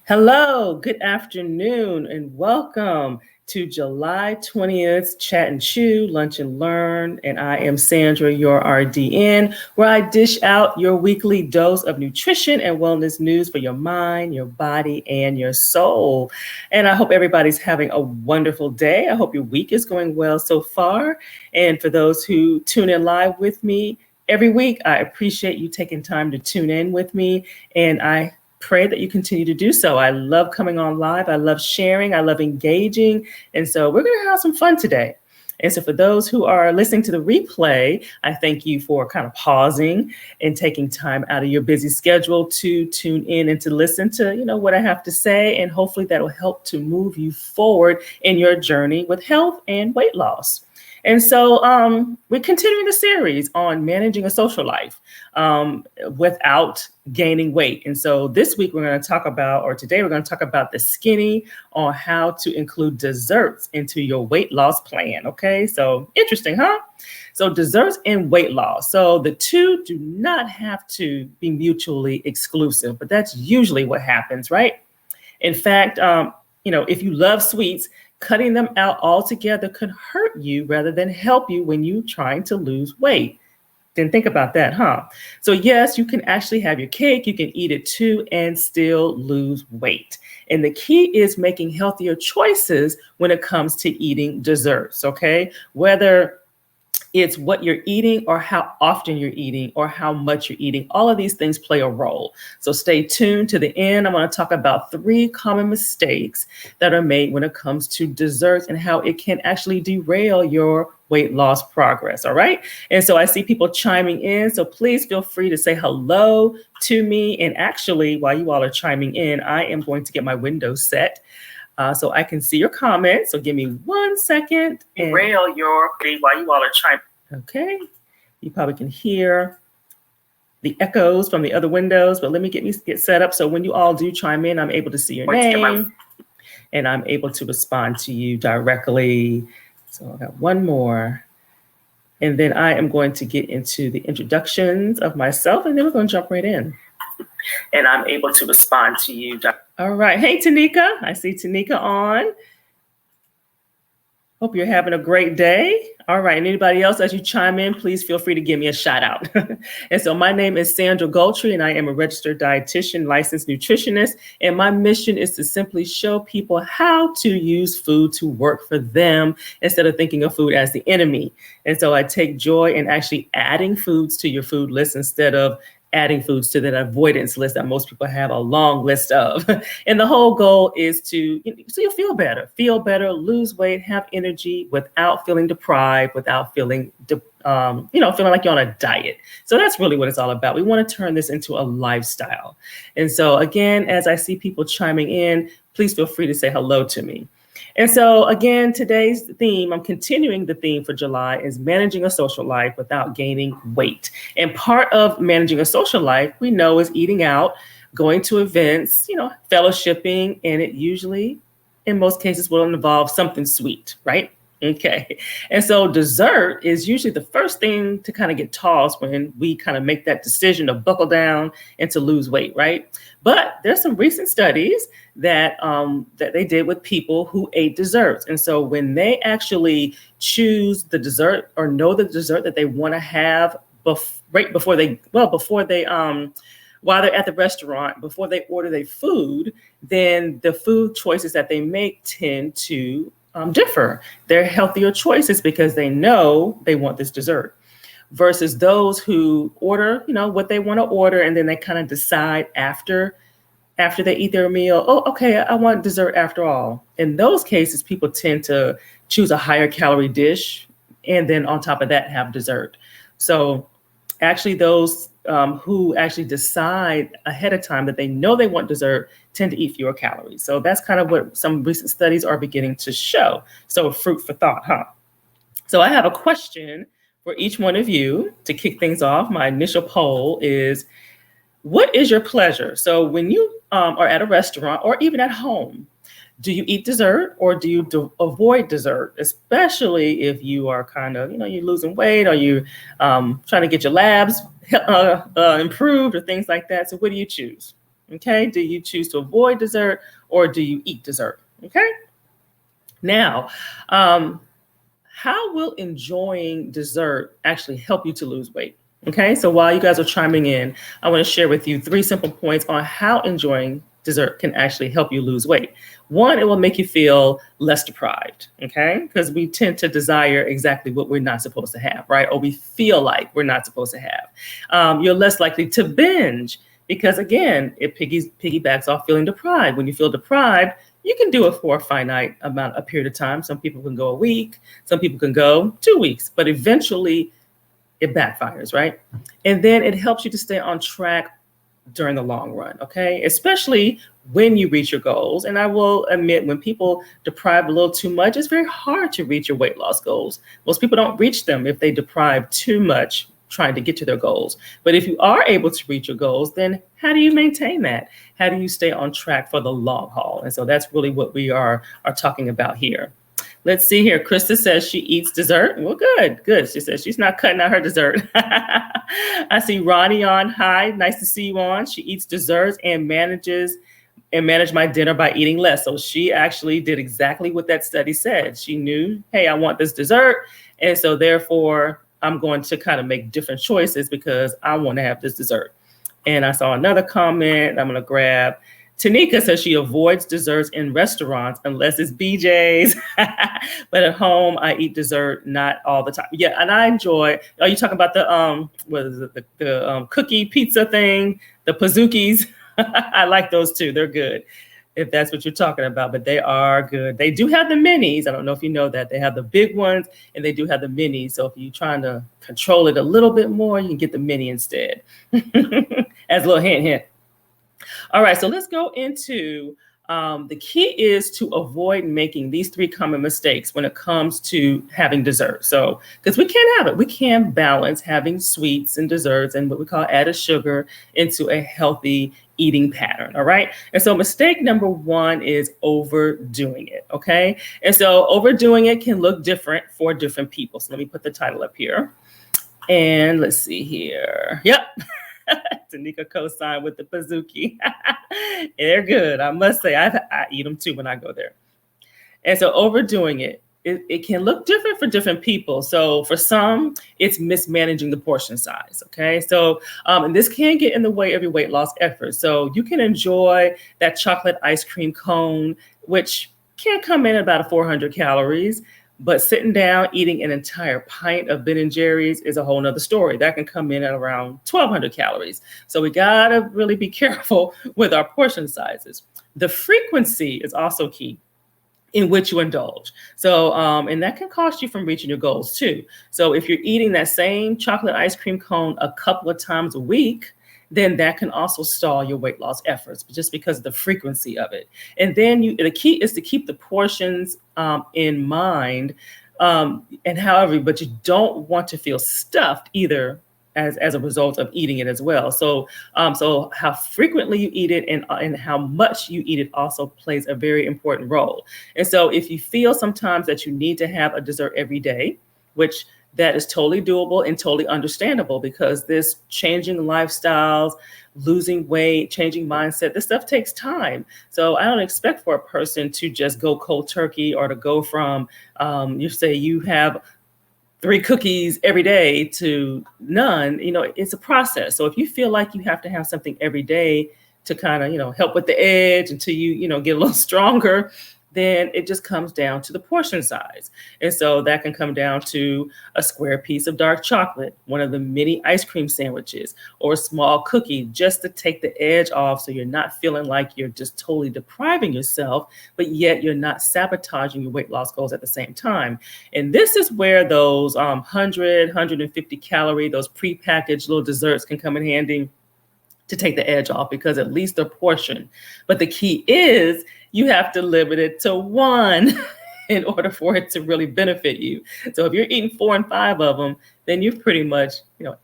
Hello, good afternoon, and welcome to July 20th Chat and Chew, Lunch and Learn. And I am Sandra, your RDN, where I dish out your weekly dose of nutrition and wellness news for your mind, your body, and your soul. And I hope everybody's having a wonderful day. I hope your week is going well so far. And for those who tune in live with me every week, I appreciate you taking time to tune in with me. And I pray that you continue to do so. I love coming on live. I love sharing. I love engaging. And so we're going to have some fun today. And so for those who are listening to the replay, I thank you for kind of pausing and taking time out of your busy schedule to tune in and to listen to, what I have to say. And hopefully that will help to move you forward in your journey with health and weight loss. And so we're continuing the series on managing a social life without gaining weight. And so this week today we're going to talk about the skinny on how to include desserts into your weight loss plan. Okay, so interesting, huh? So desserts and weight loss. So the two do not have to be mutually exclusive, but that's usually what happens, right? In fact, if you love sweets, cutting them out altogether could hurt you rather than help you when you're trying to lose weight. Then think about that, huh? So yes, you can actually have your cake, you can eat it too, and still lose weight. And the key is making healthier choices when it comes to eating desserts, okay? Whether it's what you're eating or how often you're eating or how much you're eating. All of these things play a role. So stay tuned to the end. I'm going to talk about 3 common mistakes that are made when it comes to desserts and how it can actually derail your weight loss progress. All right. And so I see people chiming in. So please feel free to say hello to me. And actually, while you all are chiming in, I am going to get my window set so I can see your comments. So give me 1 second. While you all are chiming. Okay. You probably can hear the echoes from the other windows, but let me get set up. So when you all do chime in, I'm able to see your name and I'm able to respond to you directly. So I got one more. And then I am going to get into the introductions of myself, and then we're going to jump right in. And I'm able to respond to you. All right. Hey, Tanika. I see Tanika on. Hope you're having a great day. All right. And anybody else, as you chime in, please feel free to give me a shout out. And so my name is Sandra Goltry, and I am a registered dietitian, licensed nutritionist. And my mission is to simply show people how to use food to work for them instead of thinking of food as the enemy. And so I take joy in actually adding foods to your food list instead of adding foods to that avoidance list that most people have a long list of. And the whole goal is so you'll feel better, lose weight, have energy without feeling deprived, without feeling, feeling like you're on a diet. So that's really what it's all about. We want to turn this into a lifestyle. And so again, as I see people chiming in, please feel free to say hello to me. And so again, today's theme, I'm continuing the theme for July, is managing a social life without gaining weight. And part of managing a social life, we know, is eating out, going to events, fellowshipping, and it usually, in most cases, will involve something sweet, right? Okay. And so dessert is usually the first thing to kind of get tossed when we kind of make that decision to buckle down and to lose weight, right? But there's some recent studies that they did with people who ate desserts. And so when they actually choose the dessert or know the dessert that they want to have while they're at the restaurant, before they order their food, then the food choices that they make tend to differ. They're healthier choices because they know they want this dessert, versus those who order, what they want to order, and then they kind of decide after they eat their meal, oh, okay, I want dessert after all. In those cases, people tend to choose a higher calorie dish, and then on top of that, have dessert. So actually those who actually decide ahead of time that they know they want dessert tend to eat fewer calories. So that's kind of what some recent studies are beginning to show. So fruit for thought, huh? So I have a question for each one of you to kick things off. My initial poll is, what is your pleasure? So when you are at a restaurant or even at home, do you eat dessert or do you avoid dessert, especially if you are kind of, you're losing weight or you trying to get your labs improved or things like that? So what do you choose? Okay. Do you choose to avoid dessert or do you eat dessert? Okay. Now, how will enjoying dessert actually help you to lose weight? Okay, so while you guys are chiming in, I want to share with you 3 simple points on how enjoying dessert can actually help you lose weight. One, it will make you feel less deprived, okay? Because we tend to desire exactly what we're not supposed to have, right? Or we feel like we're not supposed to have. You're less likely to binge because, again, it piggybacks off feeling deprived. When you feel deprived, you can do it for a finite amount, a period of time. Some people can go a week, some people can go 2 weeks, but eventually it backfires, right? And then it helps you to stay on track during the long run, okay? Especially when you reach your goals. And I will admit, when people deprive a little too much, it's very hard to reach your weight loss goals. Most people don't reach them if they deprive too much trying to get to their goals. But if you are able to reach your goals, then how do you maintain that? How do you stay on track for the long haul? And so that's really what we are talking about here. Let's see here. Krista says she eats dessert. Well, good. She says she's not cutting out her dessert. I see Ronnie on. Hi, nice to see you on. She eats desserts and manage my dinner by eating less. So she actually did exactly what that study said. She knew, hey, I want this dessert. And so therefore, I'm going to kind of make different choices because I want to have this dessert. And I saw another comment I'm going to grab. Tanika says she avoids desserts in restaurants unless it's BJ's. But at home, I eat dessert not all the time. Yeah, and I enjoy. Are you talking about the what is it? The cookie pizza thing, the Pazookies? I like those too. They're good, if that's what you're talking about. But they are good. They do have the minis. I don't know if you know that they have the big ones and they do have the minis. So if you're trying to control it a little bit more, you can get the mini instead. As a little hint. All right, so let's go into the key is to avoid making these 3 common mistakes when it comes to having dessert. So, because we can't have it, we can balance having sweets and desserts and what we call added sugar into a healthy eating pattern. All right. And so mistake number 1 is overdoing it. Okay. And so overdoing it can look different for different people. So let me put the title up here and let's see here. Yep. Tanika co-signed with the Pazookie. They're good. I must say, I eat them too when I go there. And so overdoing it can look different for different people. So for some, it's mismanaging the portion size. Okay. So, and this can get in the way of your weight loss effort. So you can enjoy that chocolate ice cream cone, which can come in at about 400 calories. But sitting down, eating an entire pint of Ben & Jerry's is a whole nother story. That can come in at around 1,200 calories. So we got to really be careful with our portion sizes. The frequency is also key in which you indulge. So, and that can cost you from reaching your goals too. So if you're eating that same chocolate ice cream cone a couple of times a week, then that can also stall your weight loss efforts just because of the frequency of it. And then the key is to keep the portions in mind. And however, but you don't want to feel stuffed either as a result of eating it as well. So so how frequently you eat it and how much you eat it also plays a very important role. And so if you feel sometimes that you need to have a dessert every day, which that is totally doable and totally understandable because this changing lifestyles, losing weight, changing mindset, this stuff takes time. So I don't expect for a person to just go cold turkey or to go from, you say you have 3 cookies every day to none. You know, it's a process. So if you feel like you have to have something every day to kind of, help with the edge until you, get a little stronger, then it just comes down to the portion size. And so that can come down to a square piece of dark chocolate, one of the mini ice cream sandwiches, or a small cookie just to take the edge off so you're not feeling like you're just totally depriving yourself, but yet you're not sabotaging your weight loss goals at the same time. And this is where those 100, 150 calorie, those prepackaged little desserts can come in handy to take the edge off because at least a portion. But the key is you have to limit it to 1 in order for it to really benefit you. So if you're eating 4 and 5 of them, then you've pretty much,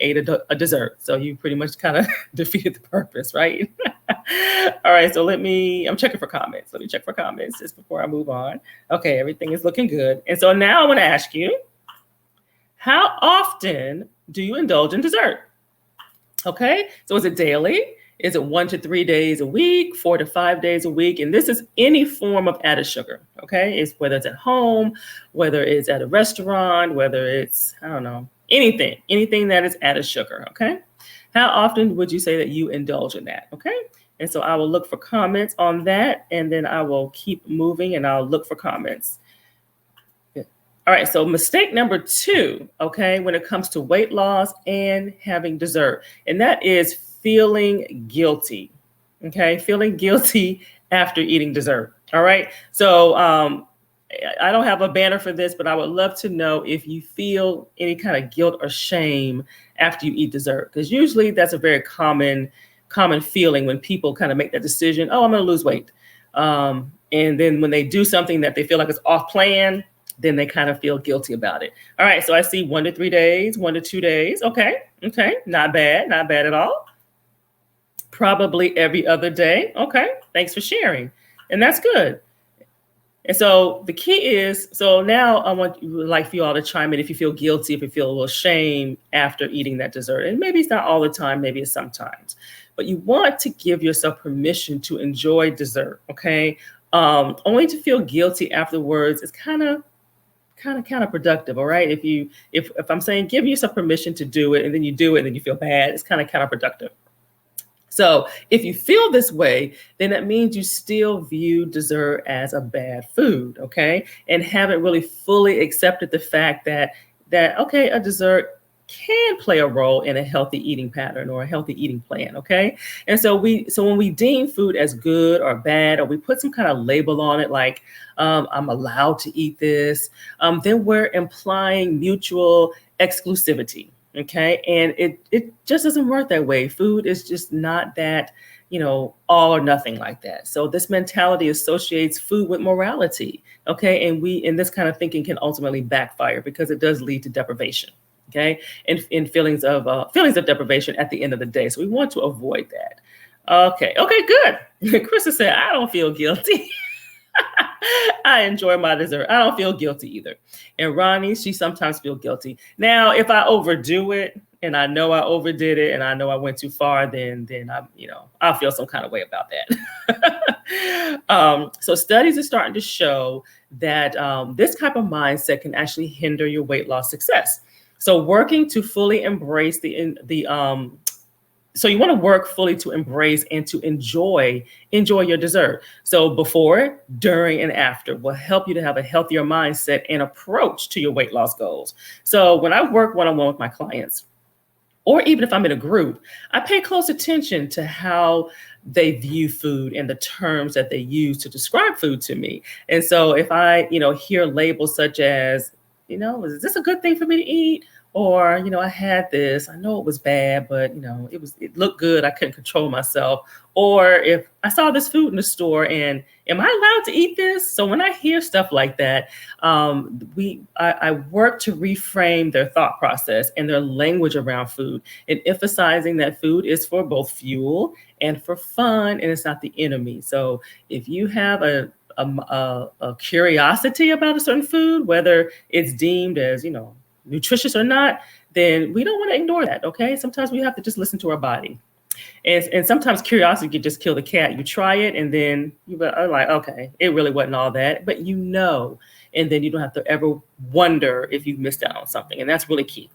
ate a dessert. So you pretty much kind of defeated the purpose, right? All right, so I'm checking for comments. Let me check for comments just before I move on. Okay, everything is looking good. And so now I want to ask you, how often do you indulge in dessert? Okay, so is it daily? Is it 1 to 3 days a week, 4 to 5 days a week? And this is any form of added sugar, okay? It's whether it's at home, whether it's at a restaurant, whether it's, I don't know, anything that is added sugar, okay? How often would you say that you indulge in that, okay? And so I will look for comments on that, and then I will keep moving and I'll look for comments. All right, so mistake number 2, okay, when it comes to weight loss and having dessert, and that is feeling guilty, okay, feeling guilty after eating dessert. All right, so I don't have a banner for this, but I would love to know if you feel any kind of guilt or shame after you eat dessert, because usually that's a very common feeling when people kind of make that decision. Oh, I'm going to lose weight, and then when they do something that they feel like is off plan, then they kind of feel guilty about it. All right, so I see 1 to 3 days, 1 to 2 days. Okay, not bad at all. Probably every other day. Okay, thanks for sharing. And that's good. And so the key is, so now I want like for you all to chime in if you feel guilty, if you feel a little shame after eating that dessert. And maybe it's not all the time, maybe it's sometimes. But you want to give yourself permission to enjoy dessert, okay? Only to feel guilty afterwards is kind of counterproductive, all right? If I'm saying give yourself permission to do it and then you do it and then you feel bad, it's kind of counterproductive. So if you feel this way, then that means you still view dessert as a bad food, okay? And haven't really fully accepted the fact that okay, a dessert can play a role in a healthy eating pattern or a healthy eating plan, okay? And so when we deem food as good or bad, or we put some kind of label on it like I'm allowed to eat this, then we're implying mutual exclusivity, okay? And it just doesn't work that way. Food is just not that, all or nothing like that. So this mentality associates food with morality, okay? And this kind of thinking can ultimately backfire because it does lead to deprivation. Okay, and in feelings of deprivation at the end of the day. So we want to avoid that. Okay, good. Krista said, I don't feel guilty. I enjoy my dessert. I don't feel guilty either. And Ronnie, she sometimes feels guilty. Now, if I overdo it and I know I overdid it and I know I went too far, then I'll feel some kind of way about that. So studies are starting to show that this type of mindset can actually hinder your weight loss success. So working to fully embrace so you want to work fully to embrace and to enjoy your dessert. So before, during, and after will help you to have a healthier mindset and approach to your weight loss goals. So when I work one-on-one with my clients, or even if I'm in a group, I pay close attention to how they view food and the terms that they use to describe food to me. And so if I, hear labels such as, is this a good thing for me to eat? Or, I had this, I know it was bad, but, it looked good. I couldn't control myself. Or if I saw this food in the store and am I allowed to eat this? So when I hear stuff like that, I work to reframe their thought process and their language around food and emphasizing that food is for both fuel and for fun, and it's not the enemy. So if you have a curiosity about a certain food, whether it's deemed as, nutritious or not, then we don't want to ignore that, okay? Sometimes we have to just listen to our body. And sometimes curiosity can just kill the cat. You try it and then you're like, okay, it really wasn't all that, but and then you don't have to ever wonder if you've missed out on something. And that's really key.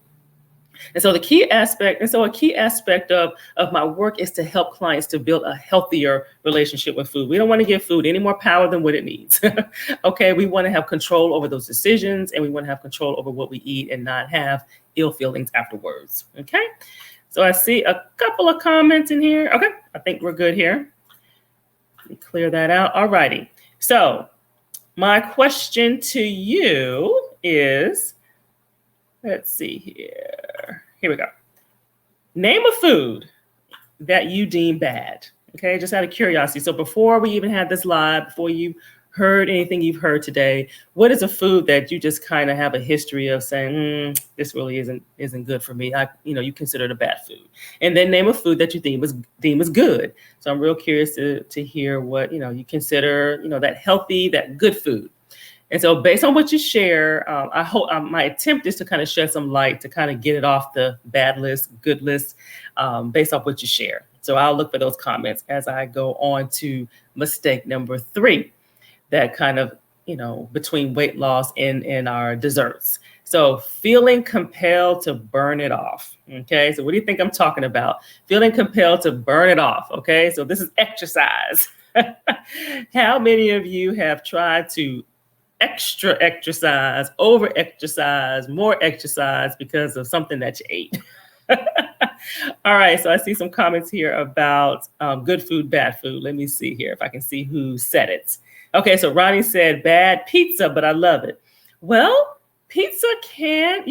And so a key aspect of my work is to help clients to build a healthier relationship with food. We don't want to give food any more power than what it needs. Okay, we want to have control over those decisions, and we want to have control over what we eat and not have ill feelings afterwards. Okay, so I see a couple of comments in here. Okay, I think we're good here. Let me clear that out. All righty. So my question to you is, let's see here. Here we go. Name a food that you deem bad. Okay, just out of curiosity. So before we even had this live, before you heard anything you've heard today, what is a food that you just kind of have a history of saying, this really isn't good for me? You consider it a bad food. And then name a food that you deem is good. So I'm real curious to hear what you consider that healthy, that good food. And so based on what you share, I hope my attempt is to kind of shed some light to kind of get it off the bad list, good list, based off what you share. So I'll look for those comments as I go on to mistake number 3, that kind of, between weight loss and our desserts. So feeling compelled to burn it off. Okay. So what do you think I'm talking about? Feeling compelled to burn it off. Okay. So this is exercise. How many of you have tried to extra exercise, over exercise, more exercise because of something that you ate? All right, so I see some comments here about good food, bad food. Let me see here if I can see who said it. Okay, so Ronnie said bad pizza, but I love it. Well, pizza can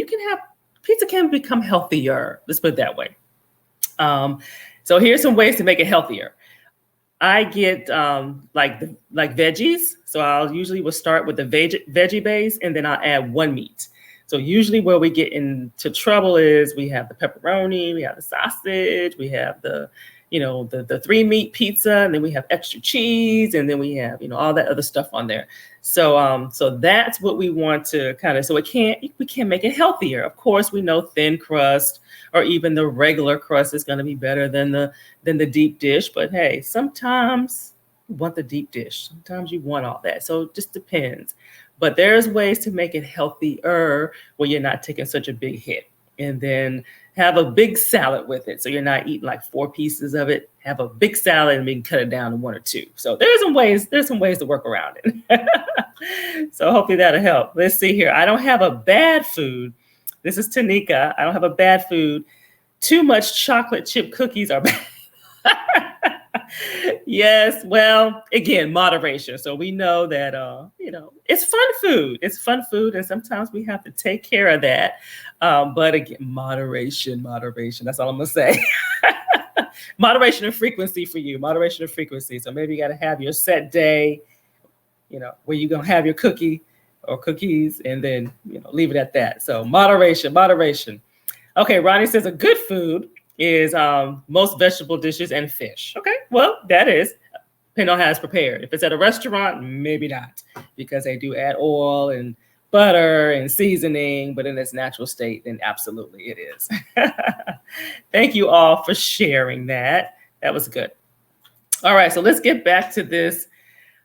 become healthier. Let's put it that way. So here's some ways to make it healthier. I get like veggies. So I'll usually will start with the veggie base, and then I'll add one meat. So usually where we get into trouble is we have the pepperoni, we have the sausage, we have the 3-meat pizza, and then we have extra cheese, and then we have, all that other stuff on there. So that's what we want to kind of, so we can't make it healthier. Of course, we know thin crust or even the regular crust is going to be better than the deep dish. But hey, sometimes you want the deep dish. Sometimes you want all that. So it just depends. But there's ways to make it healthier where you're not taking such a big hit. And then have a big salad with it. So you're not eating like 4 pieces of it. Have a big salad and we can cut it down to 1 or 2. So there's some ways to work around it. So hopefully that'll help. Let's see here. I don't have a bad food. This is Tanika. I don't have a bad food. Too much chocolate chip cookies are bad. Yes, well, again, moderation. So we know that, it's fun food. It's fun food. And sometimes we have to take care of that. But again, moderation. That's all I'm going to say. Moderation and frequency for you. Moderation and frequency. So maybe you got to have your set day, where you're going to have your cookie or cookies and then, leave it at that. So moderation. Okay, Ronnie says a good food is most vegetable dishes and fish. Okay, well, that is, depending on how it's prepared. If it's at a restaurant, maybe not, because they do add oil and butter and seasoning, but in its natural state, then absolutely it is. Thank you all for sharing that. That was good. All right, so let's get back to this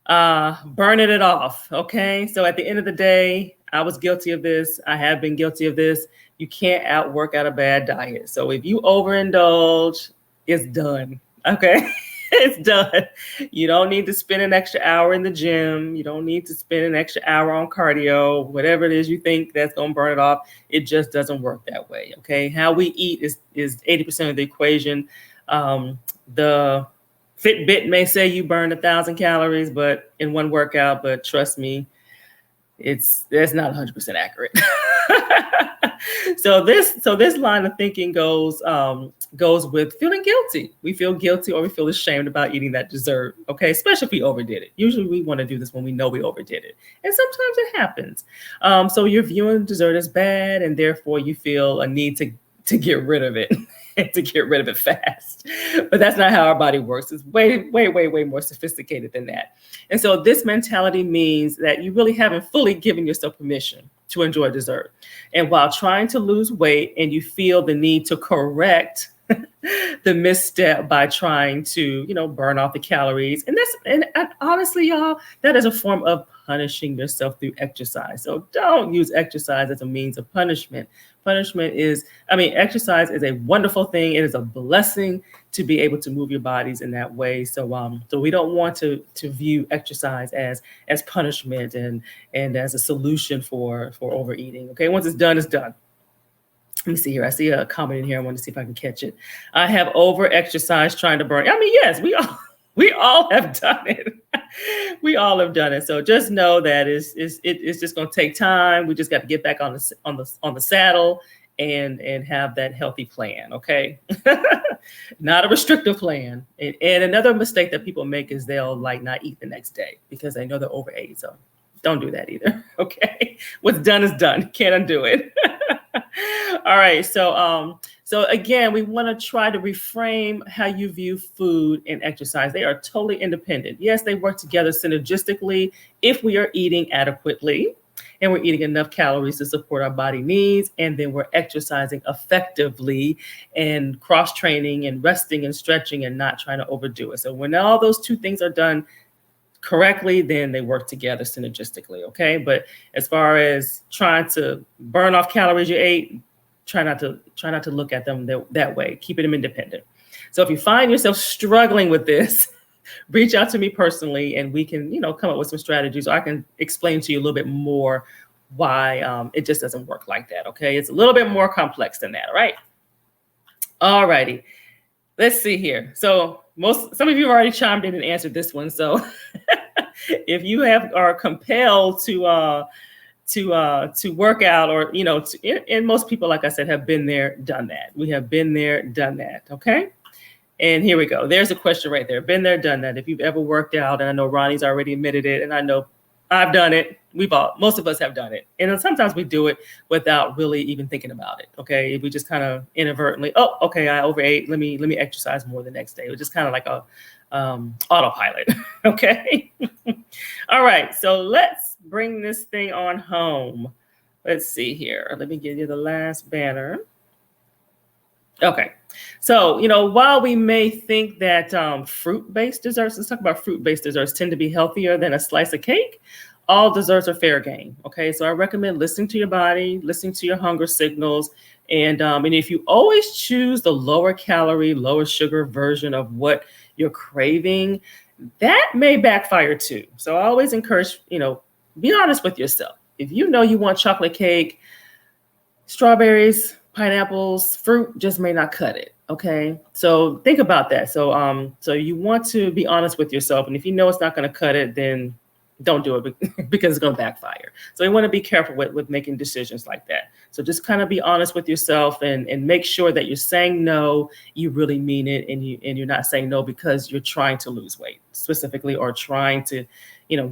burning it off. Okay, so at the end of the day, I was guilty of this. I have been guilty of this. You can't outwork out a bad diet. So if you overindulge, it's done. Okay, it's done. You don't need to spend an extra hour in the gym. You don't need to spend an extra hour on cardio, whatever it is you think that's going to burn it off. It just doesn't work that way. Okay, how we eat is 80% of the equation. The Fitbit may say you burn 1,000 calories, but in one workout, but trust me, that's not 100% accurate. So this line of thinking goes with feeling guilty. We feel guilty or we feel ashamed about eating that dessert. Okay, especially if we overdid it. Usually we want to do this when we know we overdid it, and sometimes it happens. So you're viewing dessert as bad, and therefore you feel a need to get rid of it. To get rid of it fast. But that's not how our body works. It's way more sophisticated than that. And so this mentality means that you really haven't fully given yourself permission to enjoy dessert. And while trying to lose weight and you feel the need to correct the misstep by trying to, burn off the calories. And honestly, y'all, that is a form of punishing yourself through exercise. So don't use exercise as a means of punishment. Exercise is a wonderful thing. It is a blessing to be able to move your bodies in that way. So we don't want to view exercise as punishment and as a solution for overeating. Okay, once it's done, it's done. Let me see here. I see a comment in here. I want to see if I can catch it. I have over-exercised trying to burn. Yes, we all have done it. We all have done it. So just know that it's just going to take time. We just got to get back on the saddle and have that healthy plan. Okay, not a restrictive plan. And another mistake that people make is they'll not eat the next day because they know they're overate. So don't do that either. Okay, what's done is done. Can't undo it. All right. So again, we want to try to reframe how you view food and exercise. They are totally independent. Yes, they work together synergistically if we are eating adequately. and we're eating enough calories to support our body needs, and then we're exercising effectively and cross-training and resting and stretching and not trying to overdo it. So when all those two things are done correctly, then they work together synergistically, okay? But as far as trying to burn off calories you ate, try not to look at them that way. Keep them independent. So if you find yourself struggling with this, reach out to me personally, and we can, come up with some strategies. Or I can explain to you a little bit more why it just doesn't work like that. Okay, it's a little bit more complex than that. All right. All righty. Let's see here. So some of you have already chimed in and answered this one. So if you are compelled to work out, or and most people, like I said, have been there, done that. We have been there, done that. Okay. And here we go. There's a question right there. Been there, done that. If you've ever worked out, and I know Ronnie's already admitted it, and I know I've done it. Most of us have done it. And sometimes we do it without really even thinking about it. Okay. We just kind of inadvertently, oh, okay, I overate. Let me exercise more the next day. It was just kind of like a autopilot. Okay. All right. So let's bring this thing on home. Let's see here. Let me give you the last banner. Okay. So, while we may think that fruit-based desserts, let's talk about fruit-based desserts, tend to be healthier than a slice of cake, all desserts are fair game. Okay. So I recommend listening to your body, listening to your hunger signals. And if you always choose the lower calorie, lower sugar version of what you're craving, that may backfire too. So I always encourage, be honest with yourself. If you know you want chocolate cake, strawberries, pineapples, fruit just may not cut it. Okay. So think about that. So you want to be honest with yourself. And if you know it's not going to cut it, then don't do it because it's going to backfire. So you want to be careful with making decisions like that. So just kind of be honest with yourself and make sure that you're saying no, you really mean it. And you're not saying no because you're trying to lose weight specifically, or trying to,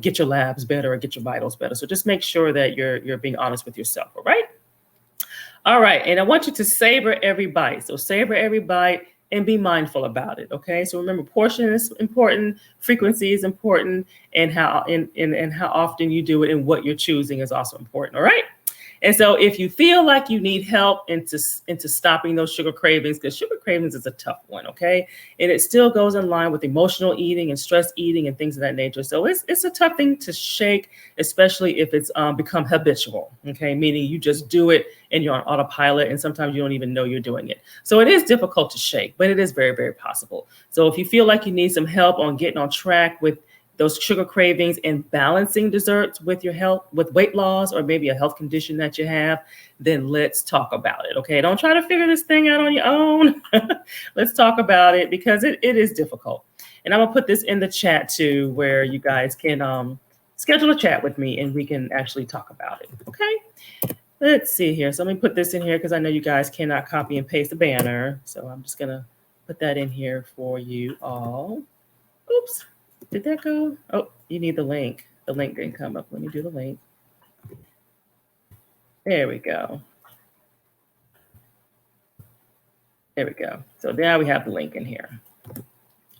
get your labs better or get your vitals better. So just make sure that you're being honest with yourself. All right. All right. And I want you to savor every bite. So savor every bite and be mindful about it. Okay. So remember, portion is important, frequency is important, and how often you do it and what you're choosing is also important. All right. And so if you feel like you need help into stopping those sugar cravings, because sugar cravings is a tough one, okay? And it still goes in line with emotional eating and stress eating and things of that nature. So it's a tough thing to shake, especially if it's become habitual, okay? Meaning you just do it and you're on autopilot, and sometimes you don't even know you're doing it. So it is difficult to shake, but it is very, very possible. So if you feel like you need some help on getting on track with those sugar cravings and balancing desserts with your health, with weight loss, or maybe a health condition that you have, then let's talk about it. Okay. Don't try to figure this thing out on your own. Let's talk about it, because it is difficult. And I'm going to put this in the chat too, where you guys can schedule a chat with me and we can actually talk about it. Okay. Let's see here. So let me put this in here because I know you guys cannot copy and paste the banner. So I'm just going to put that in here for you all. Oops. Did that go? Oh, you need the link. The link didn't come up. Let me do the link. There we go. There we go. So now we have the link in here.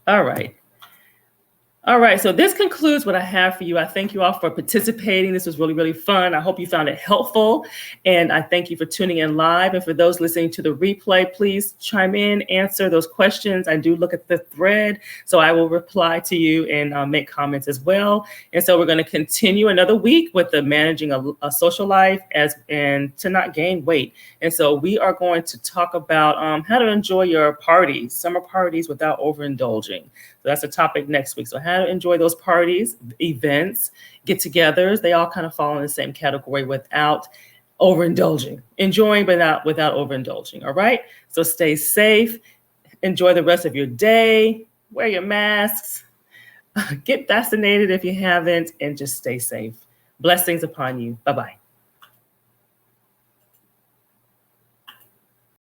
All right. All right, so this concludes what I have for you. I thank you all for participating. This was really, really fun. I hope you found it helpful. And I thank you for tuning in live. And for those listening to the replay, please chime in, answer those questions. I do look at the thread, so I will reply to you and make comments as well. And so we're going to continue another week with the managing a social life and to not gain weight. And so we are going to talk about how to enjoy your parties, summer parties, without overindulging. So that's a topic next week. So how to enjoy those parties, events, get-togethers. They all kind of fall in the same category without overindulging. Enjoying, but not without overindulging. All right. So stay safe. Enjoy the rest of your day. Wear your masks. Get vaccinated if you haven't, and just stay safe. Blessings upon you. Bye-bye.